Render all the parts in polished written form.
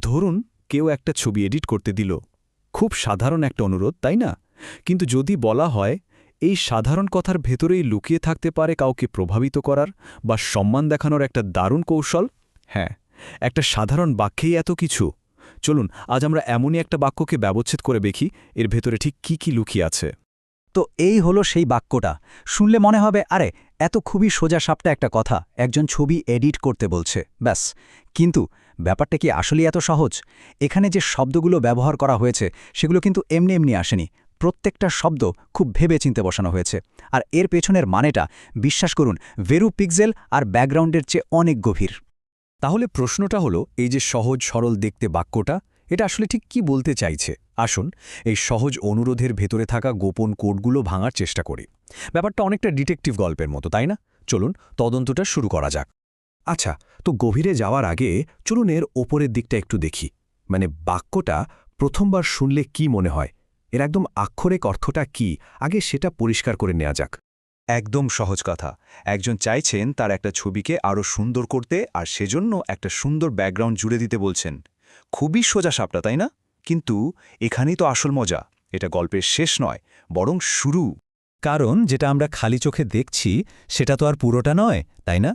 ধরুন কেউ একটা ছবি এডিট করতে দিল, খুব সাধারণ একটা অনুরোধ, তাই না? কিন্তু যদি বলা হয় এই সাধারণ কথার ভেতরেই লুকিয়ে থাকতে পারে কাউকে প্রভাবিত করার বা সম্মান দেখানোর একটা দারুণ কৌশল। হ্যাঁ, একটা সাধারণ বাক্যেই এত কিছু। চলুন আজ আমরা এমনই একটা বাক্যকে ব্যবচ্ছেদ করে দেখি এর ভেতরে ঠিক কি লুকিয়ে আছে। তো এই হলো সেই বাক্যটা। শুনলে মনে হবে আরে এত খুবই সোজাসাপটা একটা কথা, একজন ছবি এডিট করতে বলছে, ব্যাস। কিন্তু ব্যাপারটা কি আসলেই এত সহজ? এখানে যে শব্দগুলো ব্যবহার করা হয়েছে সেগুলো কিন্তু এমনি এমনি আসেনি। প্রত্যেকটা শব্দ খুব ভেবে চিন্তে বসানো হয়েছে। আর এর পেছনের মানেটা, বিশ্বাস করুন, ভেরু পিক্সেল আর ব্যাকগ্রাউন্ডের চেয়ে অনেক গভীর। তাহলে প্রশ্নটা হলো, এই যে সহজ সরল দেখতে বাক্যটা, এটা আসলে ঠিক কি বলতে চাইছে? আসুন এই সহজ অনুরোধের ভেতরে থাকা গোপন কোডগুলো ভাঙার চেষ্টা করি। ব্যাপারটা অনেকটা ডিটেকটিভ গল্পের মতো, তাই না? চলুন তদন্তটা শুরু করা যাক। আচ্ছা, তো গভীরে যাওয়ার আগে চলুন এর ওপরের দিকটা একটু দেখি। মানে বাক্যটা প্রথমবার শুনলে কি মনে হয়, এর একদম আক্ষরিক অর্থটা কি, আগে সেটা পরিষ্কার করে নেওয়া যাক। একদম সহজ কথা। একজন চাইছেন তার একটা ছবিকে আরও সুন্দর করতে, আর সেজন্য একটা সুন্দর ব্যাকগ্রাউন্ড জুড়ে দিতে বলছেন। খুবই সোজা সাপটা, তাই না? কিন্তু এখানেই তো আসল মজা। এটা গল্পের শেষ নয়, বরং শুরু। কারণ যেটা আমরা খালি চোখে দেখছি সেটা তো আর পুরোটা নয়, তাই না?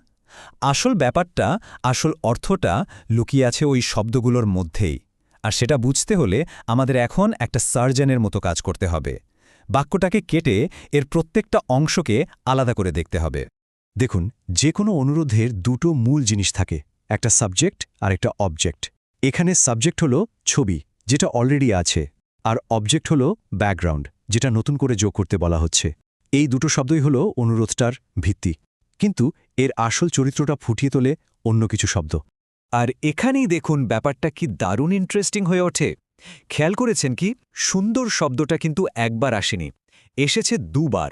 আসল ব্যাপারটা, আসল অর্থটা লুকিয়ে আছে ওই শব্দগুলোর মধ্যেই। আর সেটা বুঝতে হলে আমাদের এখন একটা সার্জনের মতো কাজ করতে হবে। বাক্যটাকে কেটে এর প্রত্যেকটা অংশকে আলাদা করে দেখতে হবে। দেখুন, যে কোনো অনুরোধের দুটো মূল জিনিস থাকে, একটা সাবজেক্ট আর একটা অবজেক্ট। এখানে সাবজেক্ট হলো ছবি, যেটা অলরেডি আছে, আর অবজেক্ট হলো ব্যাকগ্রাউন্ড, যেটা নতুন করে যোগ করতে বলা হচ্ছে। এই দুটো শব্দই হলো অনুরোধটার ভিত্তি। কিন্তু এর আসল চরিত্রটা ফুটিয়ে তোলে অন্য কিছু শব্দ। আর এখানেই দেখুন ব্যাপারটা কি দারুণ ইন্টারেস্টিং হয়ে ওঠে। খেয়াল করেছেন কি, সুন্দর শব্দটা কিন্তু একবার আসেনি, এসেছে দুবার।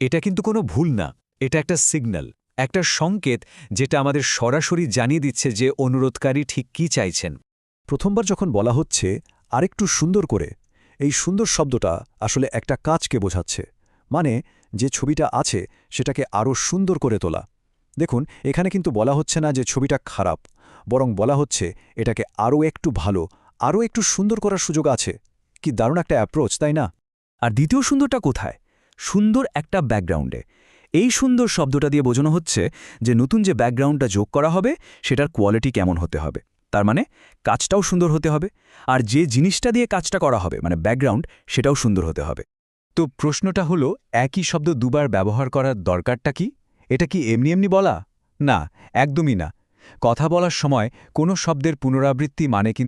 এটা কিন্তু কোনো ভুল না, এটা একটা সিগন্যাল, একটা সংকেত, যেটা আমাদের সরাসরি জানিয়ে দিচ্ছে যে অনুরোধকারী ঠিক কী চাইছেন। প্রথমবার যখন বলা হচ্ছে আরেকটু সুন্দর করে, এই সুন্দর শব্দটা আসলে একটা কাজকে বোঝাচ্ছে। মানে যে ছবিটা আছে সেটাকে আরও সুন্দর করে তোলা। দেখুন, এখানে কিন্তু বলা হচ্ছে না যে ছবিটা খারাপ, বরং বলা হচ্ছে এটাকে আরও একটু ভালো, আরও একটু সুন্দর করার সুযোগ আছে। কি দারুণ একটা অ্যাপ্রোচ, তাই না? আর দ্বিতীয় সুন্দরটা কোথায়? সুন্দর একটা ব্যাকগ্রাউন্ডে। এই সুন্দর শব্দটা দিয়ে বোঝানো হচ্ছে যে নতুন যে ব্যাকগ্রাউন্ডটা যোগ করা হবে সেটার কোয়ালিটি কেমন হতে হবে। তার মানে কাজটাও সুন্দর হতে হবে, আর যে জিনিসটা দিয়ে কাজটা করা হবে মানে ব্যাকগ্রাউন্ড, সেটাও সুন্দর হতে হবে। তো প্রশ্নটা হলো, একই শব্দ দুবার ব্যবহার করার দরকারটা কি? এটা কি এমনি এমনি বলা? না, একদমই না। কথা বলার সময় কোনো শব্দের পুনরাবৃত্তি মানে কিন্তু